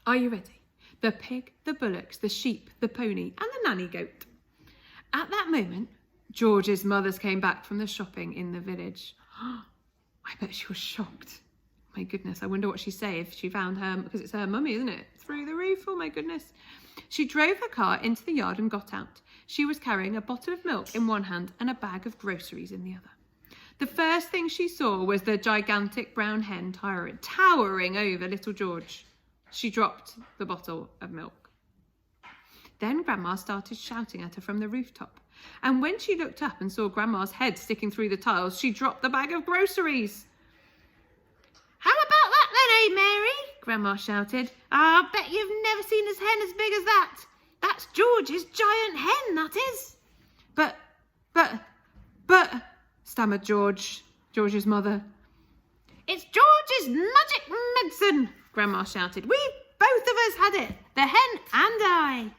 Are you ready? The pig, the bullocks, the sheep, the pony, and the nanny goat. At that moment, George's mothers came back from the shopping in the village. I bet she was shocked. My goodness, I wonder what she'd say if she found her, because it's her mummy, isn't it? Through the roof, oh my goodness. She drove her car into the yard and got out. She was carrying a bottle of milk in one hand and a bag of groceries in the other. The first thing she saw was the gigantic brown hen towering over little George. She dropped the bottle of milk. Then Grandma started shouting at her from the rooftop. And when she looked up and saw Grandma's head sticking through the tiles, she dropped the bag of groceries. How about that then, eh, Mary? Grandma shouted. I'll bet you've never seen a hen as big as that. That's George's giant hen, that is. But, stammered George's mother. It's George's magic medicine, Grandma shouted. We both of us had it, the hen and I.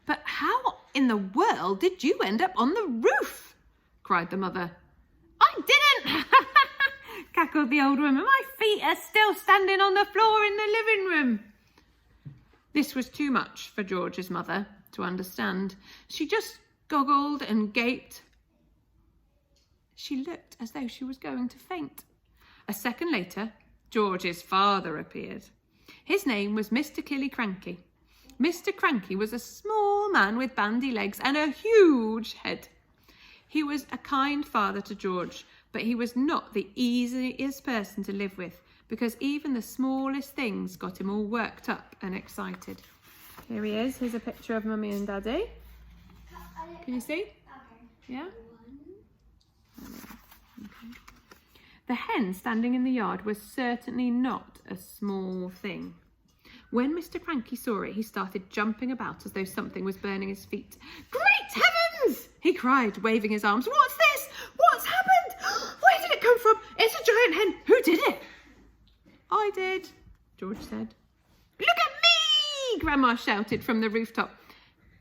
But how in the world did you end up on the roof? Cried the mother. I didn't, cackled the old woman. My feet are still standing on the floor in the living room. This was too much for George's mother to understand. She just goggled and gaped. She looked as though she was going to faint. A second later, George's father appeared. His name was Mr. Killiecranky. Mr. Cranky was a small man with bandy legs and a huge head. He was a kind father to George, but he was not the easiest person to live with, because even the smallest things got him all worked up and excited. Here he is. Here's a picture of Mummy and Daddy. Can you see? Yeah? Okay. The hen standing in the yard was certainly not a small thing. When Mr. Cranky saw it, he started jumping about as though something was burning his feet. Great heavens! He cried, waving his arms. What's this? What's happened? Where did it come from? It's a giant hen. Who did it? I did, George said. Look at me! Grandma shouted from the rooftop.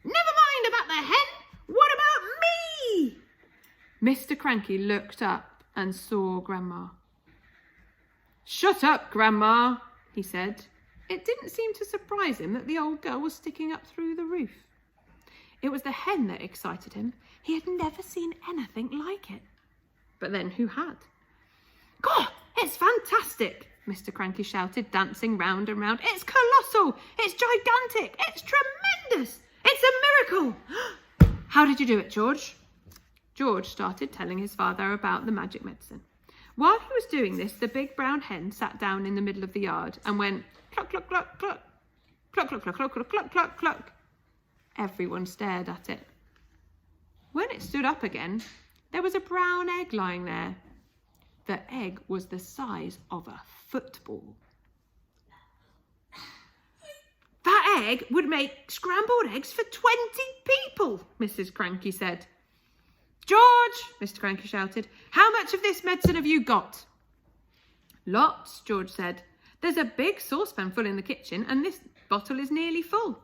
Never mind about the hen. What about me? Mr. Cranky looked up and saw Grandma. Shut up, Grandma, he said. It didn't seem to surprise him that the old girl was sticking up through the roof. It was the hen that excited him. He had never seen anything like it. But then who had? God, it's fantastic, Mr. Cranky shouted, dancing round and round. It's colossal. It's gigantic. It's tremendous. It's a miracle. How did you do it, George? George started telling his father about the magic medicine. While he was doing this, the big brown hen sat down in the middle of the yard and went cluck, cluck, cluck, cluck, cluck, cluck, cluck, cluck, cluck, cluck, cluck, cluck. Everyone stared at it. When it stood up again, there was a brown egg lying there. The egg was the size of a football. That egg would make scrambled eggs for 20 people, Mrs. Cranky said. George, Mr. Cranky shouted, how much of this medicine have you got? Lots, George said. There's a big saucepan full in the kitchen and this bottle is nearly full.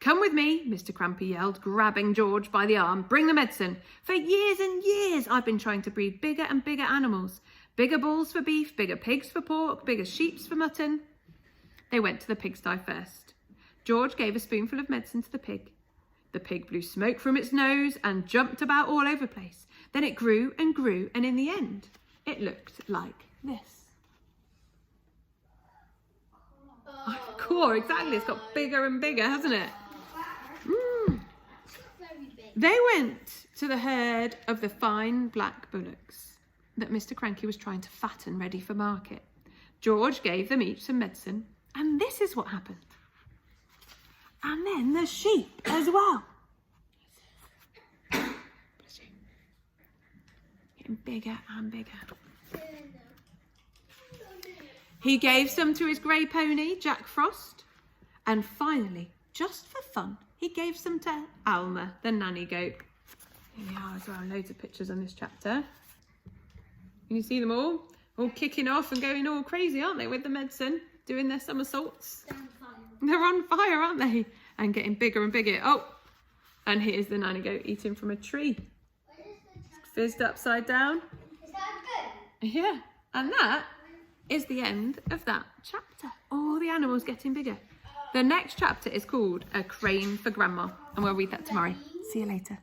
Come with me, Mr. Cranky yelled, grabbing George by the arm. Bring the medicine. For years and years I've been trying to breed bigger and bigger animals. Bigger bulls for beef, bigger pigs for pork, bigger sheep for mutton. They went to the pigsty first. George gave a spoonful of medicine to the pig. The pig blew smoke from its nose and jumped about all over the place. Then it grew and grew, and in the end, it looked like this. Cool, exactly. It's got bigger and bigger, hasn't it? They went to the herd of the fine black bullocks that Mr. Cranky was trying to fatten ready for market. George gave them each some medicine, and this is what happened. And then the sheep as well. Getting bigger and bigger. He gave some to his grey pony, Jack Frost. And finally, just for fun, he gave some to Alma, the nanny goat. Here we are as well, loads of pictures on this chapter. Can you see them all? All kicking off and going all crazy, aren't they, with the medicine? Doing their somersaults. They're on fire, aren't they? And getting bigger and bigger. Oh, and here's the nanny goat eating from a tree. Fizzed upside down. Is that good? Yeah, and that is the end of that chapter. Oh, the animals getting bigger. The next chapter is called A Crane for Grandma, and we'll read that tomorrow. See you later.